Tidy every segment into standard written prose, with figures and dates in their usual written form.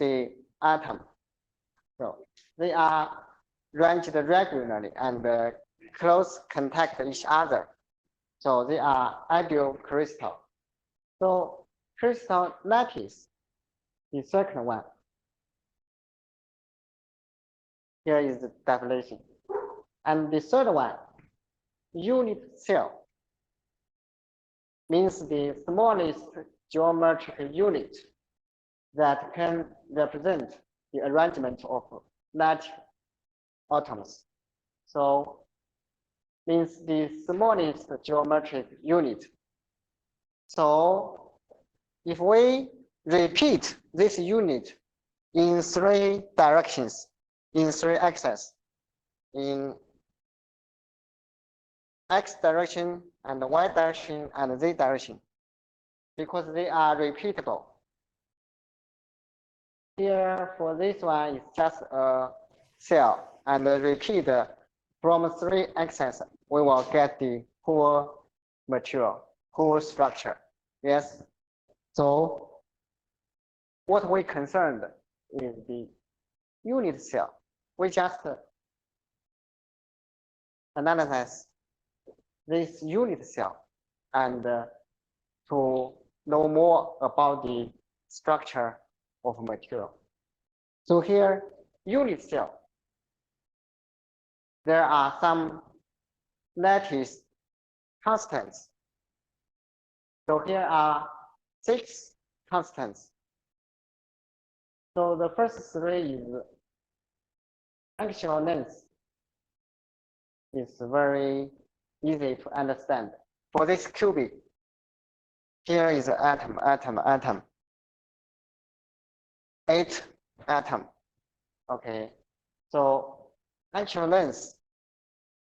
the atom. So they are arranged regularly and close contact each other. So they are ideal crystal. So crystal lattice, the second one. Here is the definition. And the third one, unit cell, means the smallest geometric unit that can represent the arrangement of lattice atoms. So means the smallest geometric unit. So if we repeat this unit in 3 directions, in 3 axes, in X direction and Y direction and Z direction, because they are repeatable. Here for this one is just a cell and repeat from 3 axes, we will get the whole material, whole structure. Yes. So what we concerned is the unit cell. We just analyze this unit cell and to know more about the structure of material. So here, unit cell, there are some lattice constants. So here are 6 constants. So the first 3 is actual length. It's very easy to understand. For this cubic, here is atom, atom, atom. 8 atom. Okay. So actual length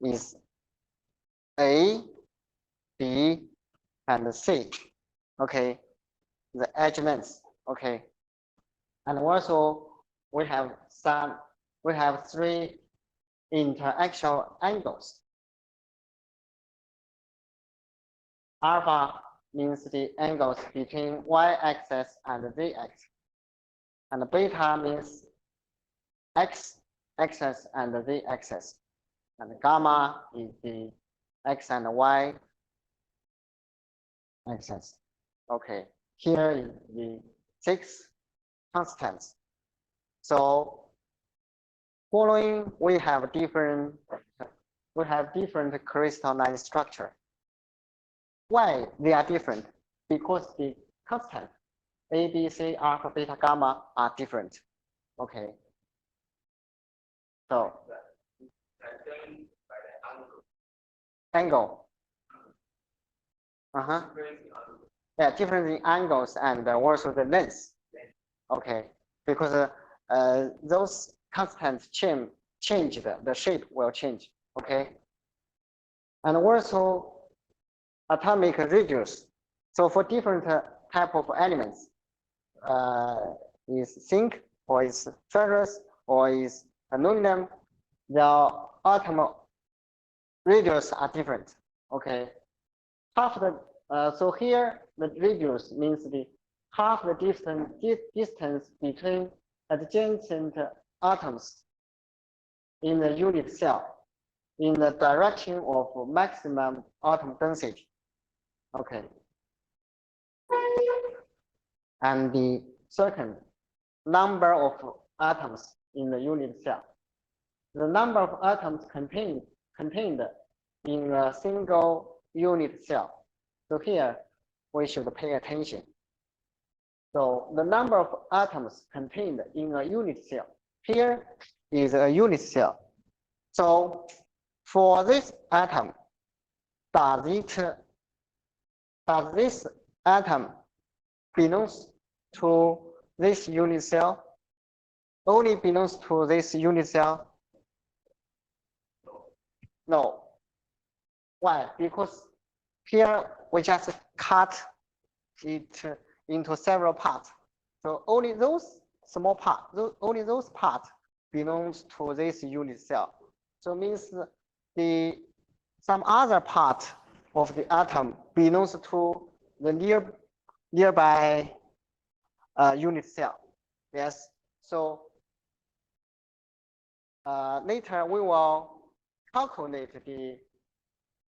is A, B, and C. Okay. The edge length. Okay. And also we have 3 interaxial angles. Alpha means the angles between y-axis and z-axis. And beta means x-axis and z-axis. And gamma is the x and y axis. Okay, here is the 6 constants. So following, we have different crystalline structure. Why they are different? Because the constant A, B, C, alpha, beta, gamma are different. Okay. So angle. Yeah, different in angles and also the length. Okay, because those constants change the shape will change. Okay, and also atomic radius. So for different type of elements, is zinc or is ferrous or is aluminum, the atom radius are different. Okay, half the so here the radius means the half the distance between adjacent atoms in the unit cell in the direction of maximum atom density. Okay. And the second, number of atoms in the unit cell. The number of atoms contained in a single unit cell. So here we should pay attention. So the number of atoms contained in a unit cell. Here is a unit cell. So for this atom, does this atom belongs to this unit cell? Only belongs to this unit cell? No. Why? Because here we just cut it into several parts. So only those small parts, only those parts belongs to this unit cell. So means some other part of the atom belongs to the nearby unit cell. Yes. So later we will calculate the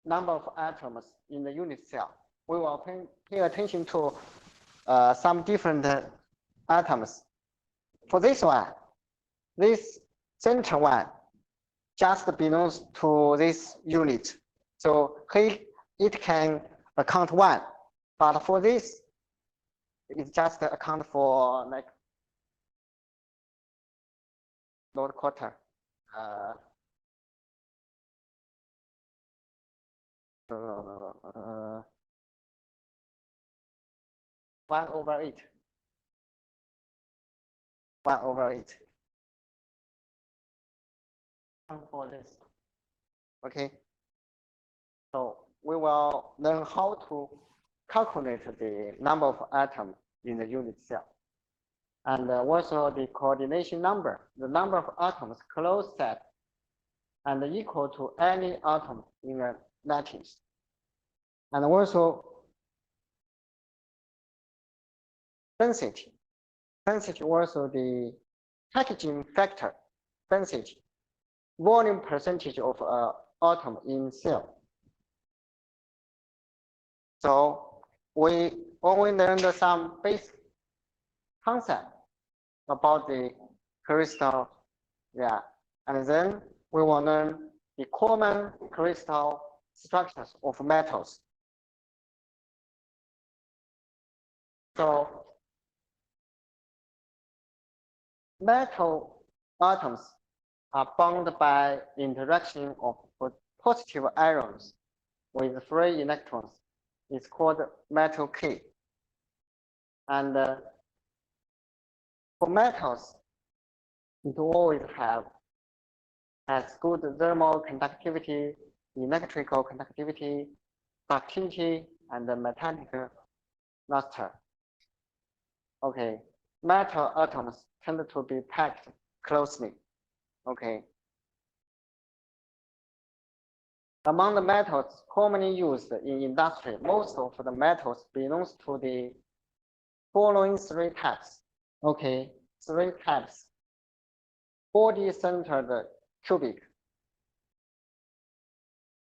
number of atoms in the unit cell. We will pay attention to some different atoms. For this one, this center one just belongs to this unit. So it can account 1, but for this, it just account for like load quarter. No. 1/8. 1/8. For this. Okay. So we will learn how to calculate the number of atoms in the unit cell. And also the coordination number, the number of atoms closed set and equal to any atom in a lattice. And also density. Density also the packaging factor, density, volume percentage of atom in cell. So we learned some basic concept about the crystal, yeah, and then we will learn the common crystal structures of metals. So metal atoms are bound by interaction of positive ions with free electrons. It's called metal K. And for metals, it always has good thermal conductivity, electrical conductivity, ductility, and metallic luster. Okay, metal atoms tend to be packed closely. Okay. Among the metals commonly used in industry, most of the metals belongs to the following 3 types. Okay, 3 types. Body-centered cubic,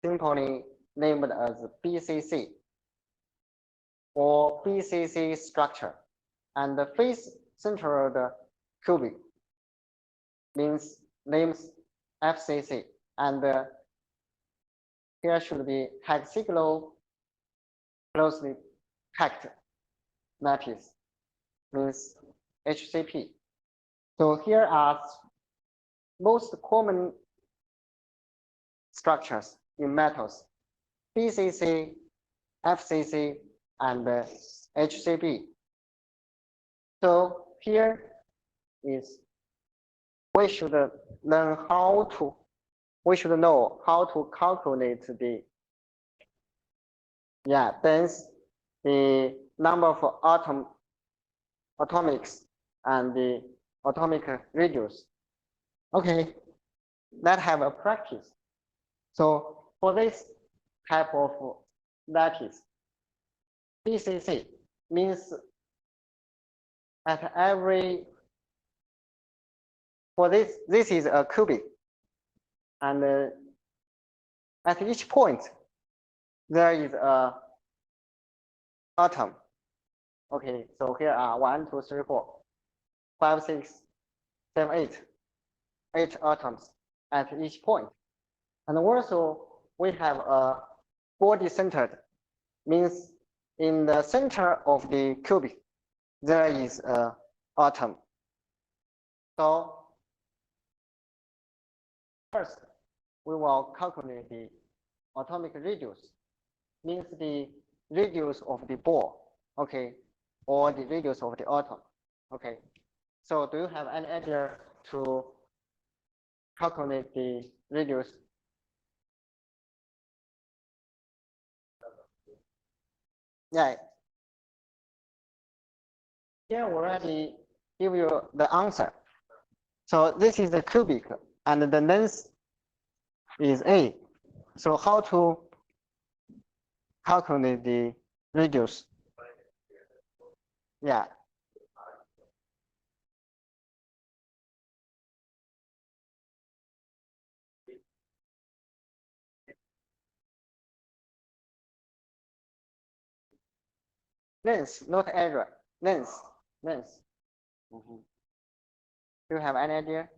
simply named as BCC, or BCC structure, and the face-centered cubic names FCC, and here should be hexagonal closely packed lattice, means HCP. So here are most common structures in metals: BCC, FCC, and HCP. So here is we should know how to calculate the the number of atomics and the atomic radius. Okay, let's have a practice. So for this type of lattice, BCC means at every, for this is a cubic, and at each point there is a atom. Okay, so here are 1, 2, 3, 4, 5, 6, 7, 8 atoms at each point. And also we have a body-centered, means in the center of the cubic there is an atom. So first we will calculate the atomic radius, means the radius of the ball, okay, or the radius of the atom. Okay, so do you have any idea to calculate the radius? Yeah. Here we already give you the answer. So this is the cubic, and the length is A. So how to calculate the radius? Yeah. length, not area, length. Do you have any idea?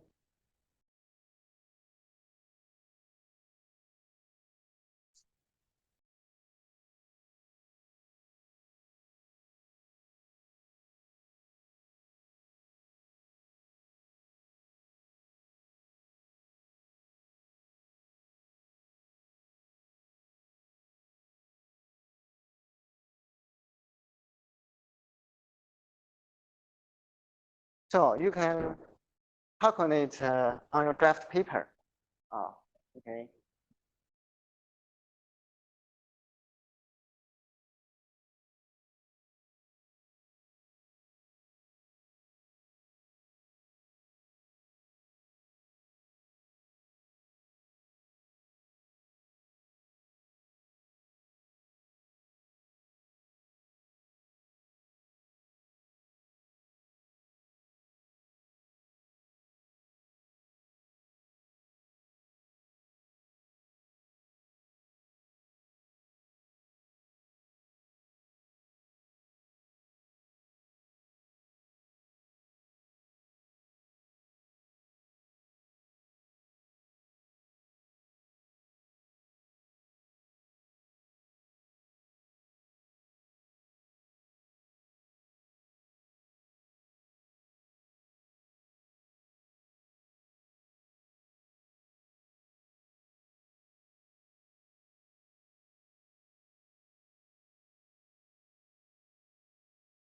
So you can calculate on your draft paper. Oh, okay.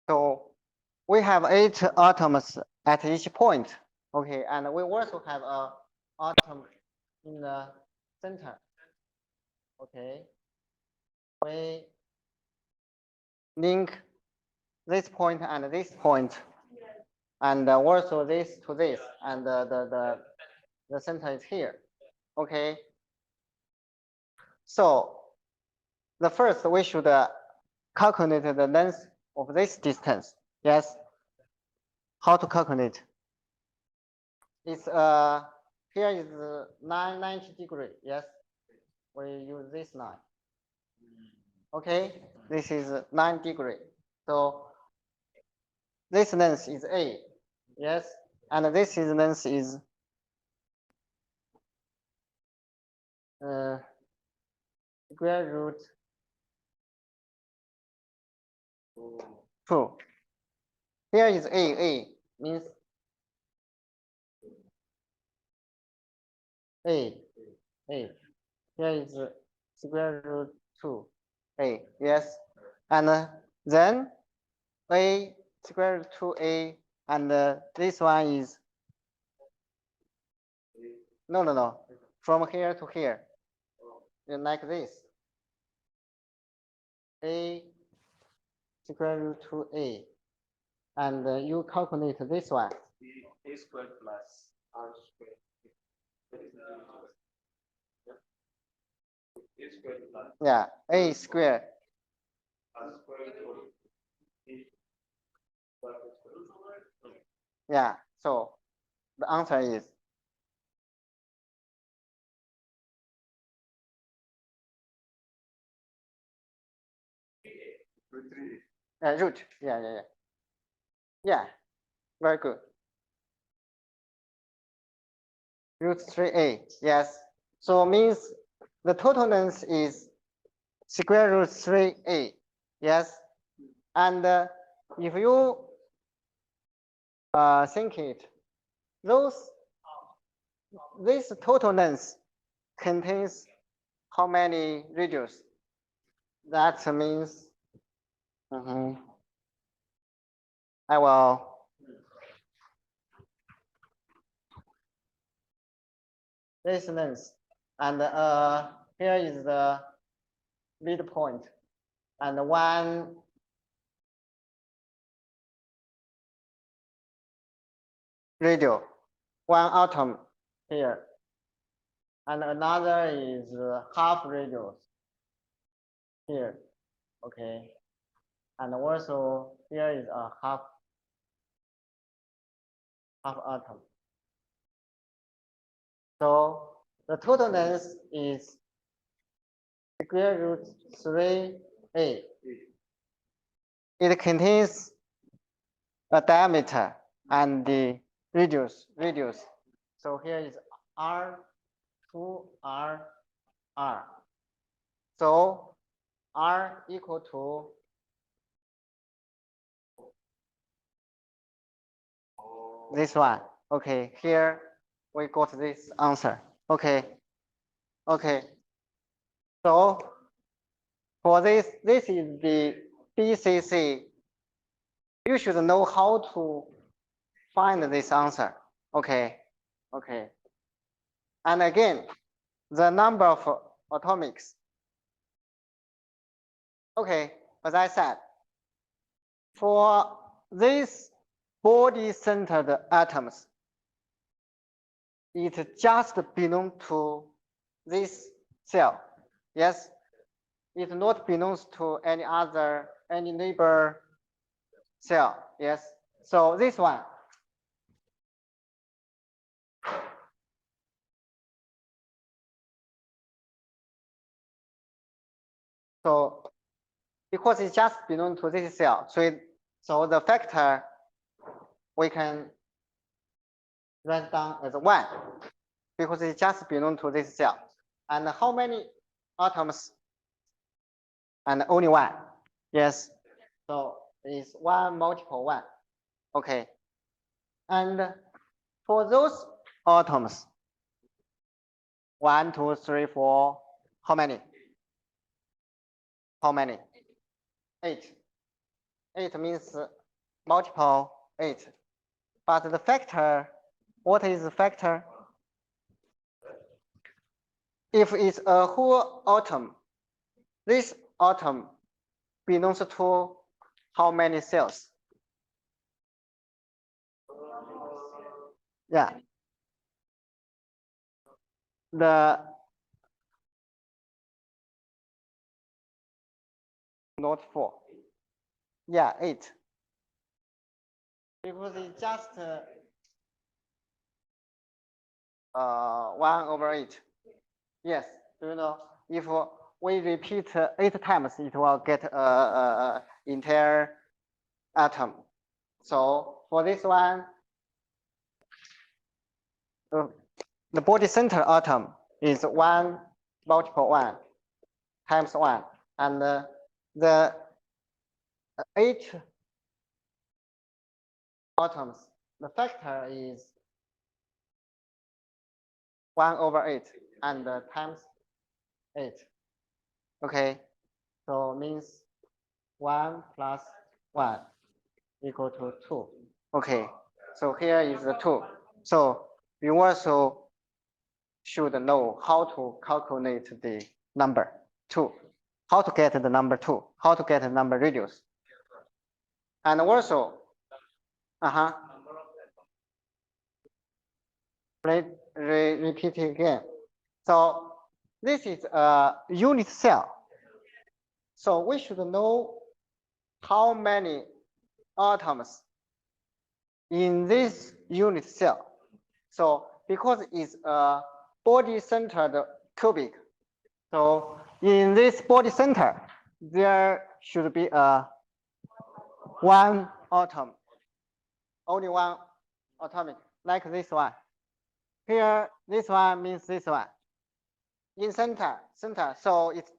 So we have 8 atoms at each point. Okay, and we also have a atom in the center. Okay, we link this point and this point, and also this to this, and the center is here. Okay, so the first we should calculate the length of this distance. Yes. How to calculate? It's here is 90 degree. Yes, we use this line. Okay, this is 9 degree. So this length is A. Yes, and this is length is square root 2. Here is A means A. Here is square root 2A. Yes, and then A square root 2A, and this one is no. From here to here, like this. A square root 2A, and you calculate this one. A squared plus R squared. A squared plus Yeah, A squared. R squared. Yeah, so the answer is root. Yeah, very good. Root 3A. Yes. So means the total length is square root 3A. Yes. And if you think it, this total length contains how many radius? That means I will this length, and here is the midpoint, and one radius, one atom here, and another is half radius here. Okay, and also here is a half atom. So the total length is square root 3A. it contains a diameter and the radius. So here is R2 R. So R equal to this one. Okay, here we got this answer. Okay. So for this is the BCC. You should know how to find this answer. Okay. And again, the number of atomics. Okay, as I said, for these body-centered atoms, it just belongs to this cell. Yes, it not belongs to any neighbor cell. Yes, so this one. So because it just belongs to this cell, so the factor we can write down as 1 because it just belongs to this cell. And how many atoms? And only 1. Yes. So it's 1 multiple 1. Okay. And for those atoms, 1, 2, 3, 4, how many? 8. 8 means multiple 8. But the factor, what is the factor? If it's a whole atom, this atom belongs to how many cells? Yeah. Not 4. Yeah, 8. Because it's just 1/8. Yes, do you know, if we repeat 8 times, it will get entire atom. So for this one, the body center atom is 1 multiple 1 times 1, and the 8 atoms, the factor is 1/8 and times 8. Okay, so means 1 plus 1 equal to 2. Okay, so here is the 2. So you also should know how to calculate the number 2, how to get the number 2, how to get the number radius. And also, repeat again. So this is a unit cell. So we should know how many atoms in this unit cell. So because it's a body-centered cubic, so in this body center, there should be a 1 atom, only 1 atomic, like this one. Here, this one means this one. In center, so it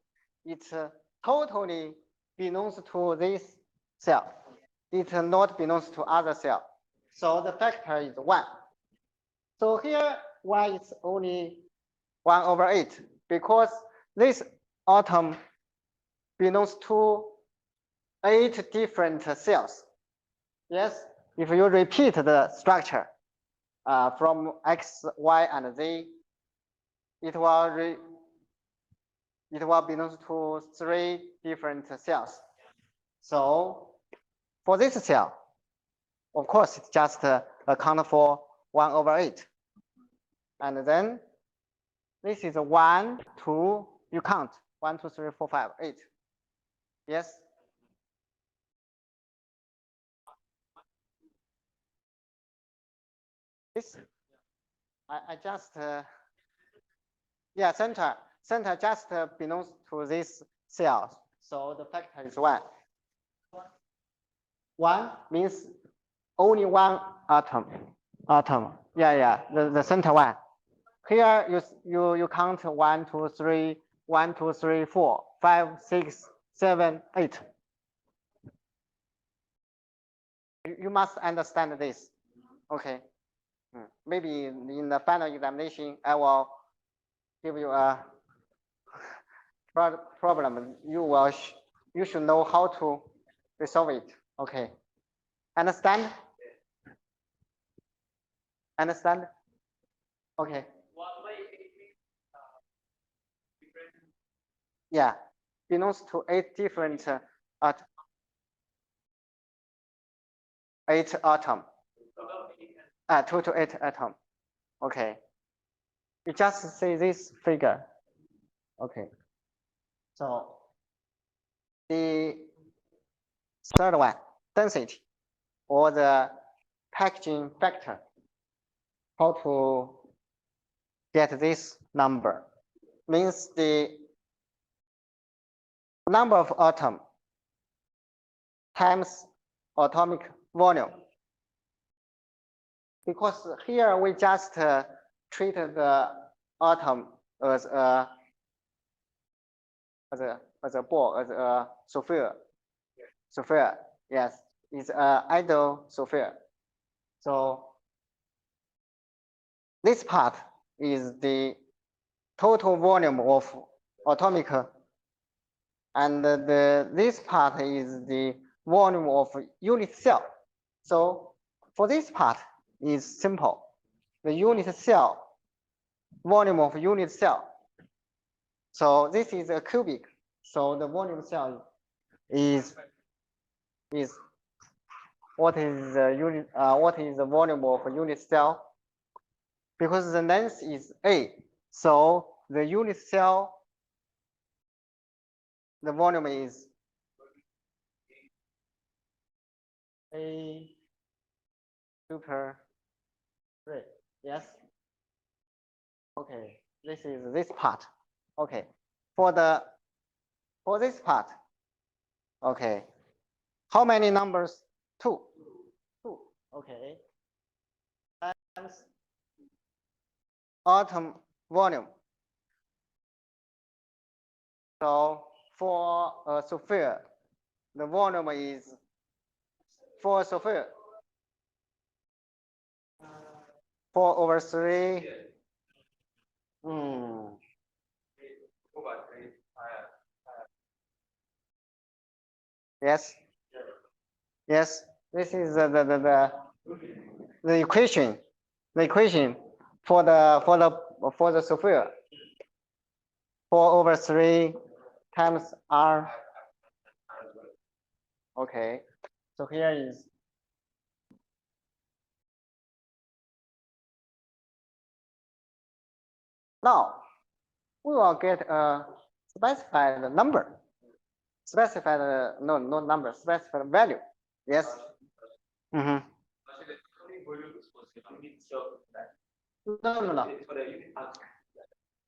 totally belongs to this cell. It not belongs to other cell. So the factor is 1. So here, y is only 1/8 because this atom belongs to 8 different cells. Yes, if you repeat the structure from X, Y, and Z, it will belong to 3 different cells. So for this cell, of course, it's just account for 1/8. And then this is 1, 2, you count 1, 2, 3, 4, 5, 8. Yes. This, I just, yeah, center just belongs to this cell. So the factor is 1. One means only one atom. Yeah, the center one. Here you count 1, 2, 3, 1, 2, 3, 4, 5, 6, 7, 8. You must understand this. Okay. Maybe in the final examination, I will give you a problem. You should know how to resolve it. Okay. Understand? Understand? Okay. Yeah, belongs to 8 different 8 atom. 2 to 8 atom. Okay. You just see this figure. Okay. So the third one, density, or the packaging factor. How to get this number? Means the number of atom times atomic volume. Because here we just treat the atom as a ball, as a sphere. Sphere, yes, it's an ideal sphere. So this part is the total volume of atomic, and this part is the volume of unit cell. So for this part is simple. The unit cell, volume of unit cell. So this is a cubic. So the volume cell is what is the unit? What is the volume of a unit cell? Because the length is A, so the unit cell, the volume is A super 3. Yes. Okay. This is this part. Okay. For this part. Okay. How many numbers? 2. 2. Okay. Times atom volume. So for a sphere, the volume is for a sphere 4/3. Yes. Yes. This is the equation. The equation for the sphere 4/3 times R. Okay. So here is now we will get a specified number. Specified no number, specified value. Yes. No.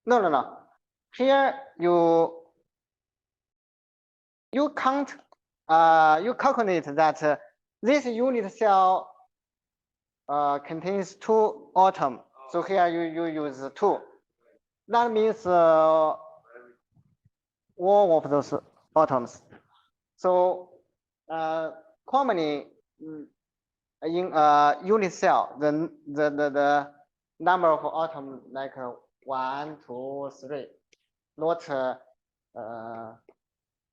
No. Here you count you calculate that this unit cell contains 2 atom. So here you use 2. That means all of those atoms. So commonly in a unit cell, the number of atoms like 1, 2, 3, not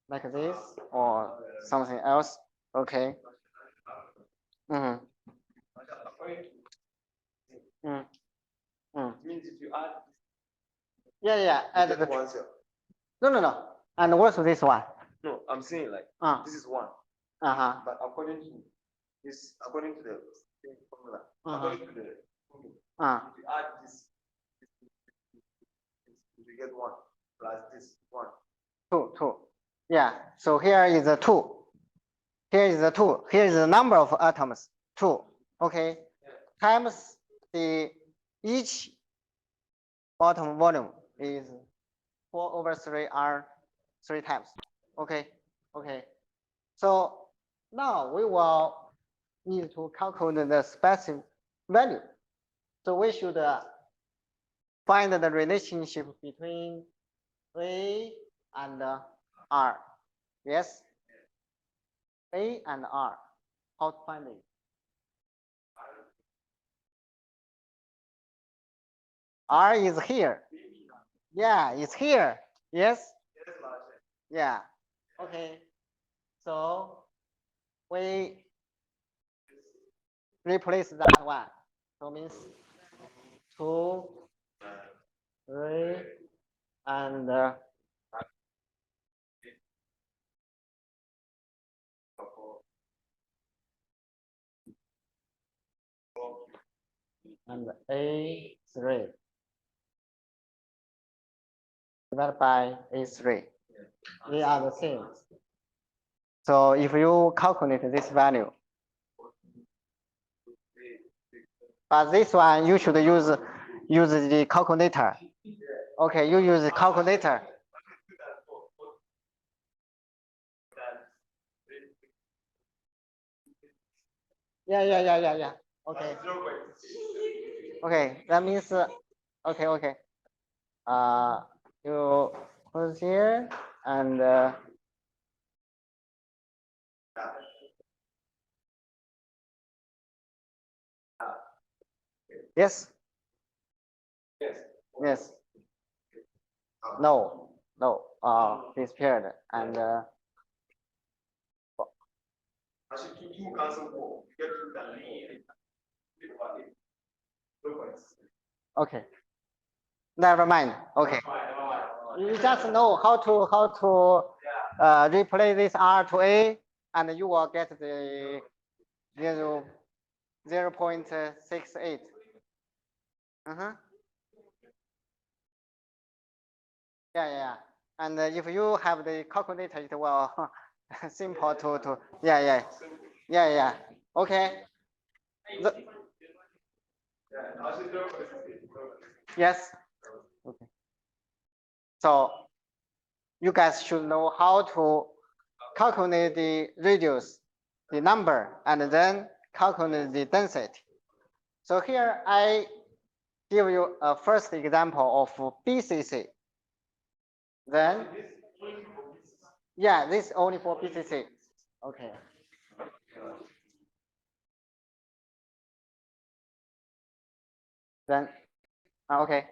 like this or something else. Okay. Means if you add. Yeah. Add the one cell. No. And what's this one? No, I'm saying like this is 1. But according to the same formula, according to the if you add this, you get 1 plus this 1. 2. Yeah. So here is a 2. Here is a 2. Here is the number of atoms 2. Okay. Times the each atom volume is 4/3 R 3 times. Okay. So Now we will need to calculate the specific value. So we should find the relationship between A and R. Yes? A and R. How to find it? R is here. Yeah, it's here. Yes? Yeah. Okay. So we replace that one. So means 2, 3, and A3 divided by A3. They are the same. So if you calculate this value, but this one you should use the calculator. Okay, you use the calculator. Yeah. Okay. Okay, that means okay. You put here and yes. Yes. No. Disappeared and okay. Never mind. Okay. You just know how to replace this R to A, and you will get the 0.68. Yeah. And if you have the calculator, it will simple to yeah. Okay. Yes. Okay. So you guys should know how to calculate the radius, the number, and then calculate the density. So here I give you a first example of BCC. Then, yeah, this is only for BCC. Okay. Then, okay.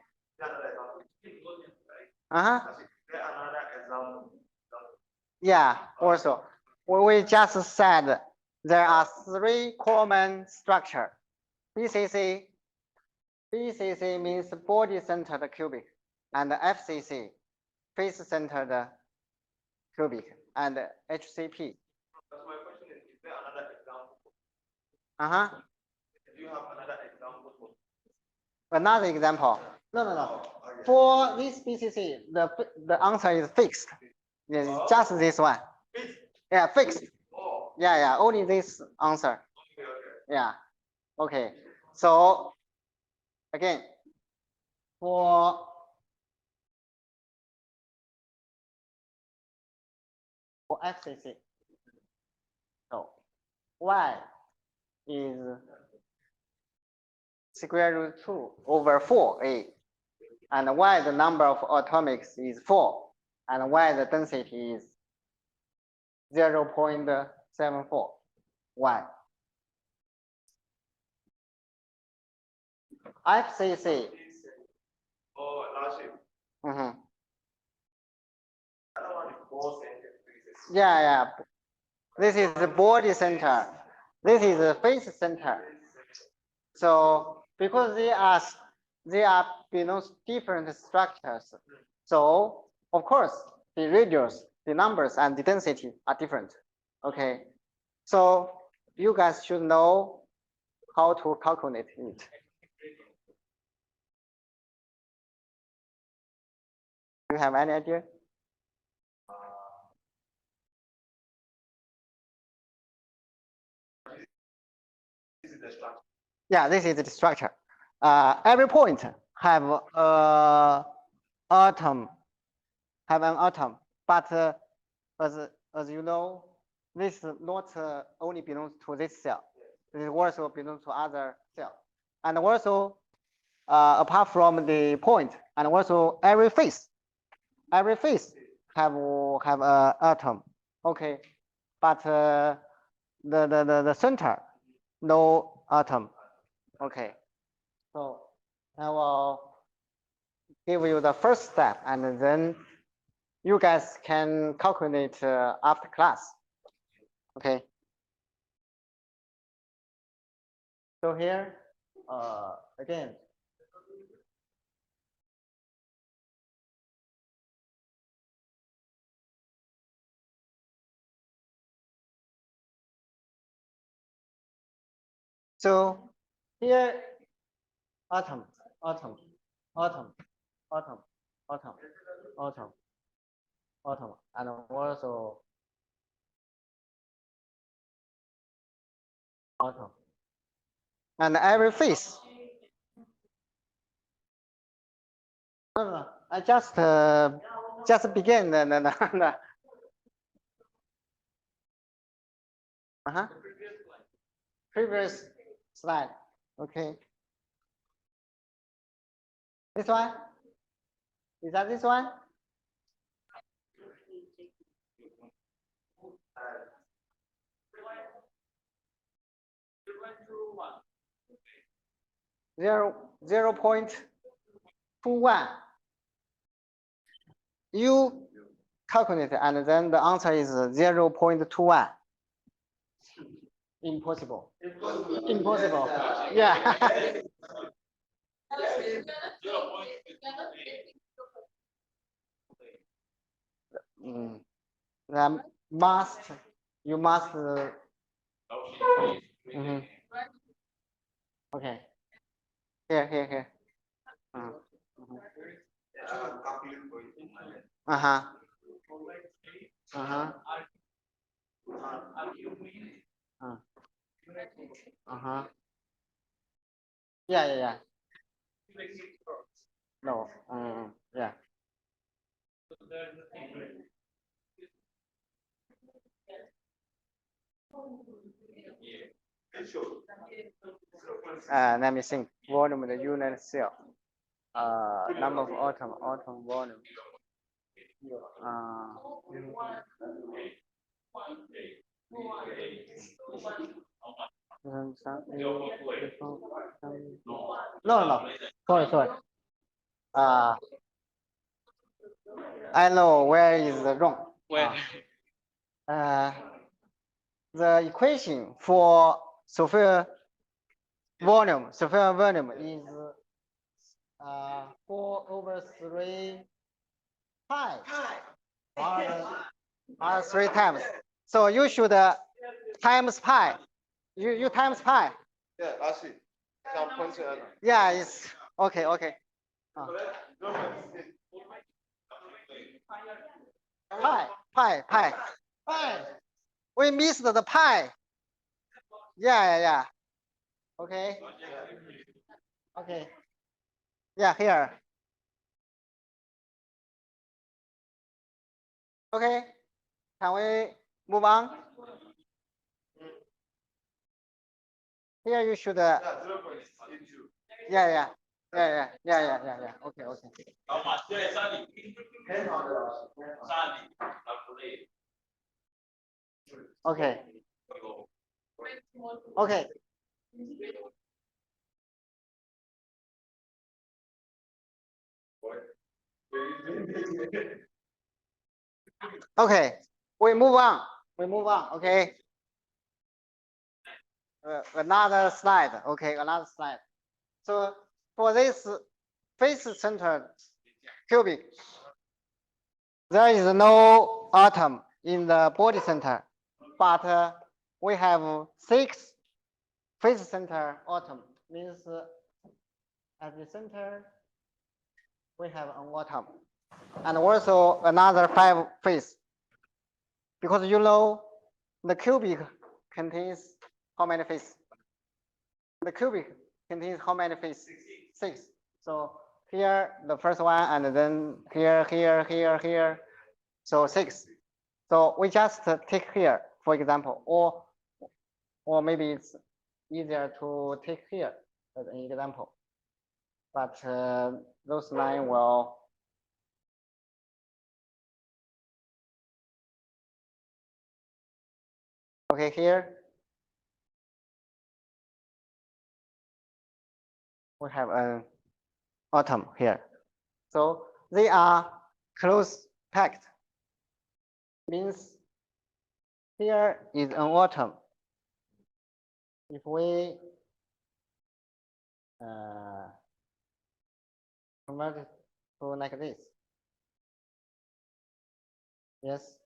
Yeah, also, we just said there are 3 common structures. BCC means body-centered cubic, and FCC, face-centered cubic, and HCP. My question is there another example? Do you have another example? Another example? No. For this BCC, the answer is fixed. Yes, just this one. Yeah, fixed. Yeah, only this answer. Yeah. Okay. So again, for FCC, so y is square root 2 over 4a, and y the number of atomics is 4, and y the density is 0.74 y. FCC. Yeah. This is the body center. This is the face center. So because they are different structures. So of course the radius, the numbers, and the density are different. Okay. So you guys should know how to calculate it. Do you have any idea? Yeah, this is the structure. Every point have an atom, but as you know, this not only belongs to this cell, it also belongs to other cell, and also apart from the point, and also every face have a atom, okay, but the center no atom, okay. So I will give you the first step, and then you guys can calculate after class. Okay. So here, again. So here, atom, and also atom. And every phase. No, I just begin the previous slide. Okay. This one? Is that this one? Zero 0.21. You calculate and then the answer is 0.21. Impossible. Impossible. Yeah. You must. Okay. Here. Yeah. No. Yeah. Let me think. Volume of the unit cell. Number of atom volume. No. Sorry. I know where is the wrong. Where? The equation for sphere volume is 4/3 pi or 3 times. So you should times pi. You times pi. Yeah, I see. Yeah, it's okay. Pi. We missed the pi. Yeah. Okay. Yeah, here. Okay. Can we move on? Here you should. Yeah. Okay. Okay. Okay. We move on. Okay. Another slide. Okay, another slide. So for this face-centered cubic, there is no atom in the body center, but we have 6 face-centered atom. Means at the center we have an atom, and also another 5 face. Because you know the cubic contains how many faces? The cubic contains how many faces? 6. So here the first one, and then here. So 6. So we just take here for example, or maybe it's easier to take here as an example. But those lines will okay here. We have an atom here. So they are close packed. Means here is an atom. If we convert it to like this. Yes.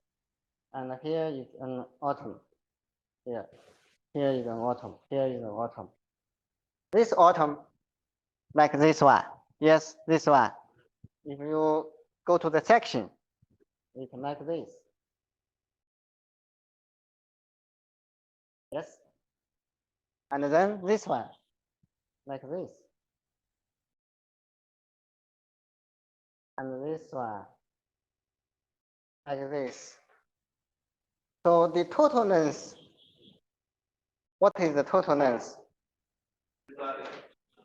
And here is an atom. Here is an atom. Here is an atom. This atom, like this one. Yes, this one. If you go to the section, it's like this. Yes. And then this one, like this. And this one, like this. So the total length, what is the total length?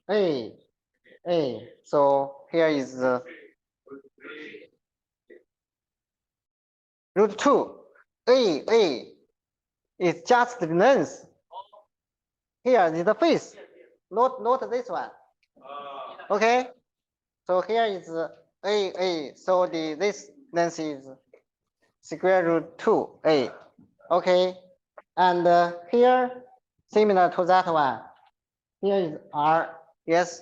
A. So here is the root 2. A is just the length. Here is the face, not this one. Okay. So here is A. So this length is square root 2A. Okay. And here, similar to that one, here is R. Yes.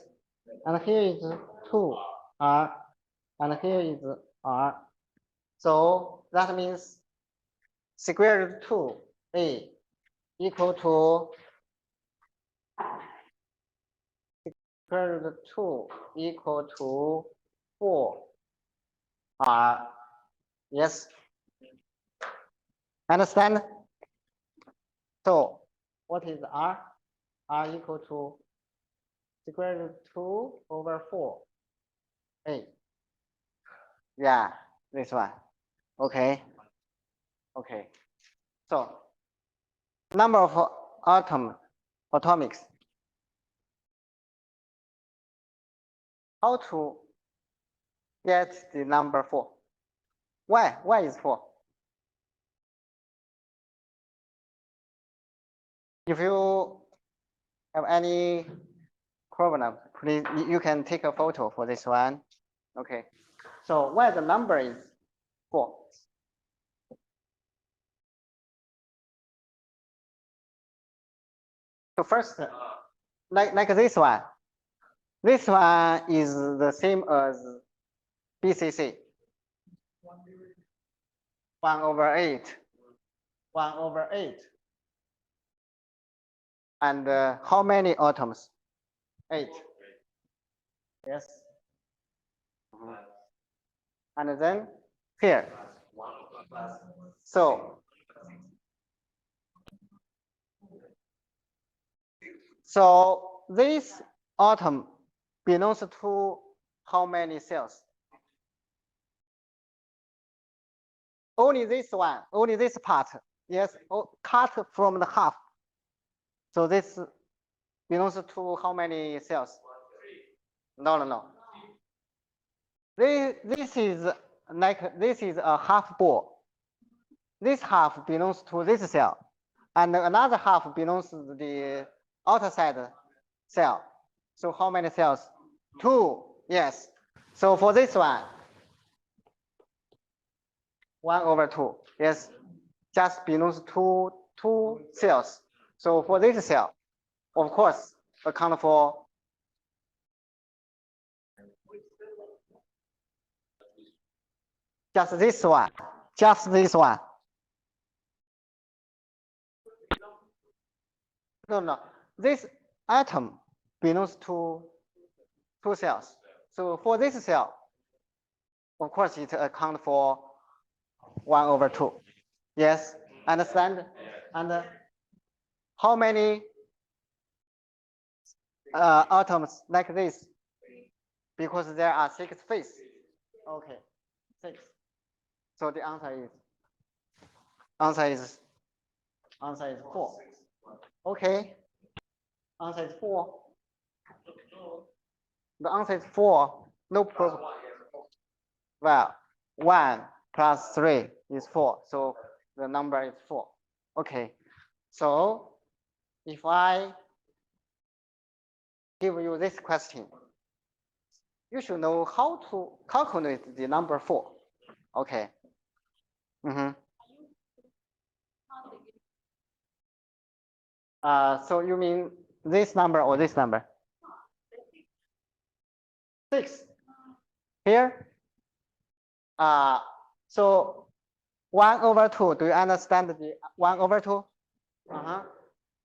And here is 2R. And here is R. So that means square root 2A equal to square root 2 equal to 4R. Yes. Understand? So what is R? R equal to square root 2 over 4A. Yeah, this one. Okay. Okay. So number of atomics. How to get the number 4? Why? Why is 4? If you have any problem, please, you can take a photo for this one. Okay. So why the number is 4? So first, like this one. This one is the same as BCC. 1/8. 1/8. And how many atoms? 8. Yes. And then here. So this atom belongs to how many cells? Only this one, only this part. Yes, cut from the half. So this belongs to how many cells? No. This is a half ball. This half belongs to this cell, and another half belongs to the outside cell. So how many cells? 2. Yes. So for this one, 1/2. Yes, just belongs to 2 cells. So for this cell, of course, account for just this one. Just this one. No. This atom belongs to 2 cells. So for this cell, of course, it accounts for 1/2. Yes, understand? And how many atoms like this? Because there are 6 faces. Okay, 6. So the answer is Answer is 4. Okay. Answer is 4. The answer is 4. No problem. Well, 1 plus 3 is 4. So the number is 4. Okay. So if I give you this question, you should know how to calculate the number 4. Okay. So you mean this number or this number? 6. Here? So 1 over 2, do you understand the 1 over 2?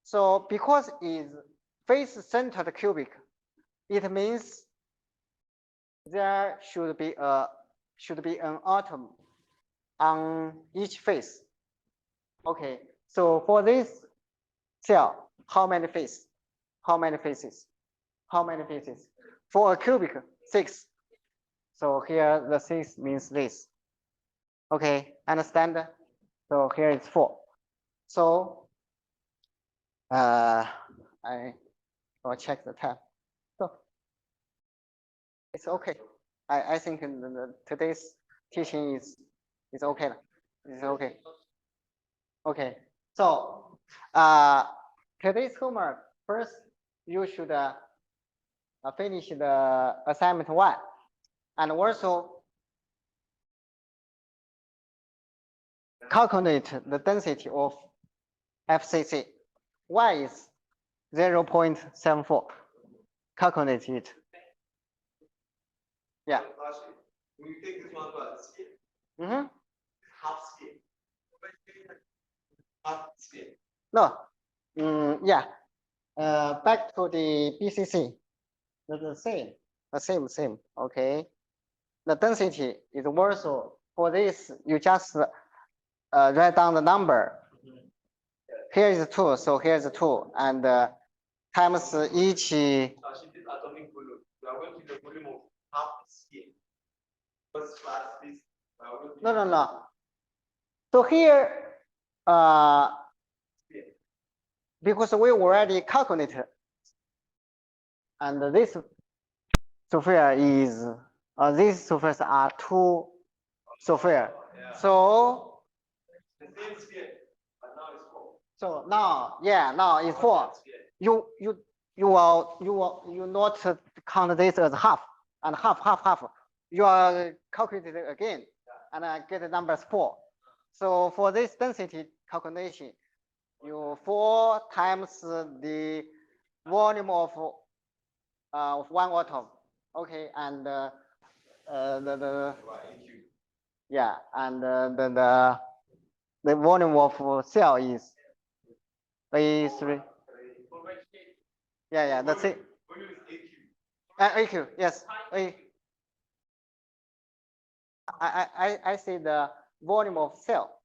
So because it's face-centered cubic, it means there should be an atom on each face. Okay, so for this cell, how many faces? How many faces? How many faces? For a cubic, 6. So here the 6 means this. Okay, understand? So here it's 4. So I will check the time. So it's okay. I think today's teaching is okay. It's okay. Okay. So today's homework, first you should finish the assignment 1, and also calculate the density of FCC. Y is 0.74. Calculate it. Yeah. When you take this one to scale, half scale. Half scale. No. Yeah. Back to the BCC. The same. Okay. The density is also for this. You just write down the number. Here is 2, so here's 2, and times each. Atomic volume. We are going to the volume of half scale. No. So here, because we already calculated, and this sphere is these spheres are 2 spheres. So the same sphere, but now it's 4. So now it's 4. You not count this as half and half. You are calculating it again and get the numbers 4. So for this density calculation, you 4 times the volume of 1 atom. Okay, and the volume of cell is A3. Yeah, that's it. AQ, yes. I see the volume of cell.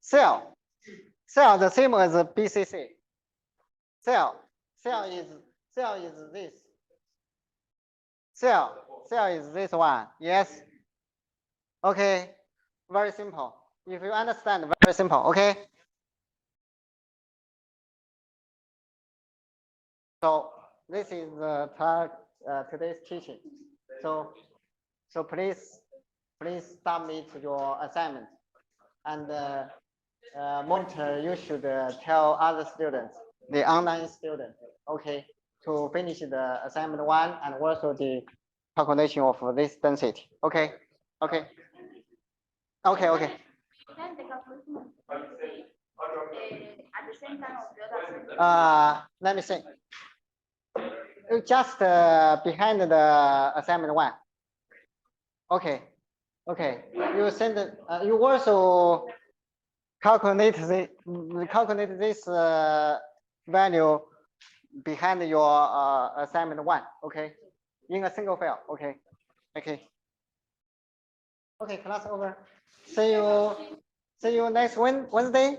Cell the same as the BCC. Cell is this. Cell is this one. Yes. Okay. Very simple. If you understand, very simple. Okay. So this is today's teaching. So please submit your assignment, and monitor, you should tell other students, the online students, okay, to finish the assignment 1 and also the calculation of this density. Okay. At the same time of the other. Let me see. Just behind the assignment 1. Okay. You send you also calculate this value behind your assignment 1. Okay, in a single file. Okay. Class over. See you next Wednesday.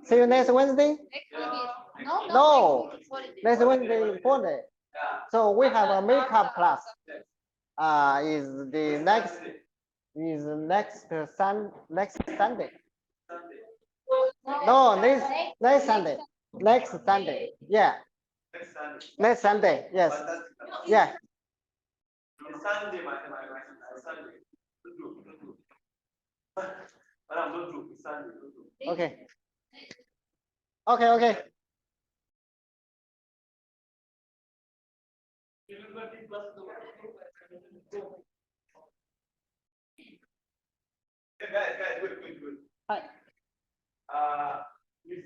See you next Wednesday. No. Next Wednesday is 4 day. So we have a makeup class. Is next Sunday. No, next Sunday. Next Sunday. Yeah. Next Sunday. Yes. Yeah. Sunday, Sunday. Okay. Okay. Guys, wait. Hi. Please,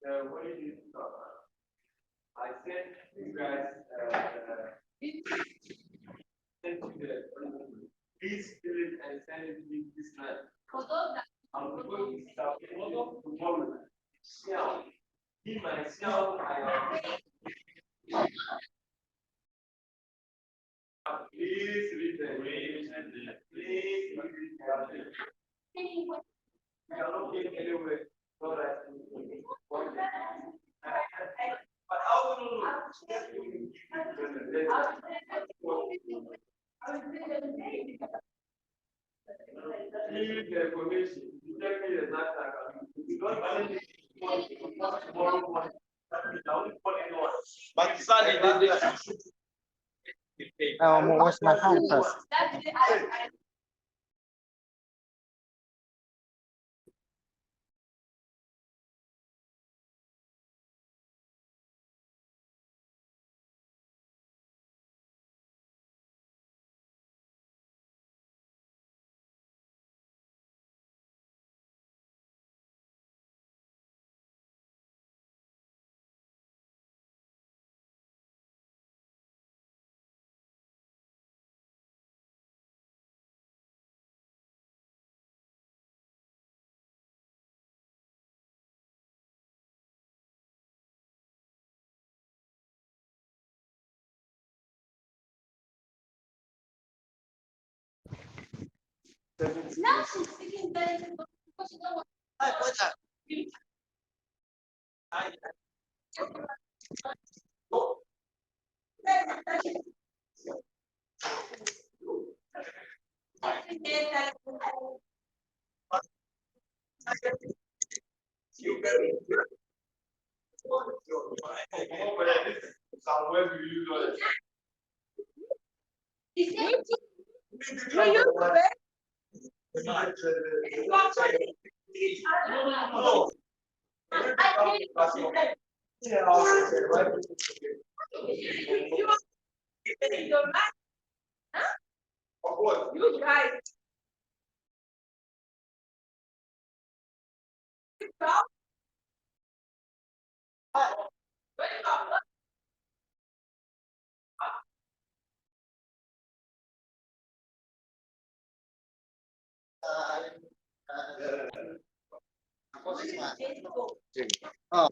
what did you talk about? I sent you guys, please fill it and send it to me this night. I'm going to start tomorrow. Now, in myself, I am. Please read the range and please read it carefully. You cannot get anywhere. So that but how do you need the information? You tell me the exact time. You don't send it tomorrow morning. But Sunday, Wash my hands first. Somewhere do you know it? You guys. Oh.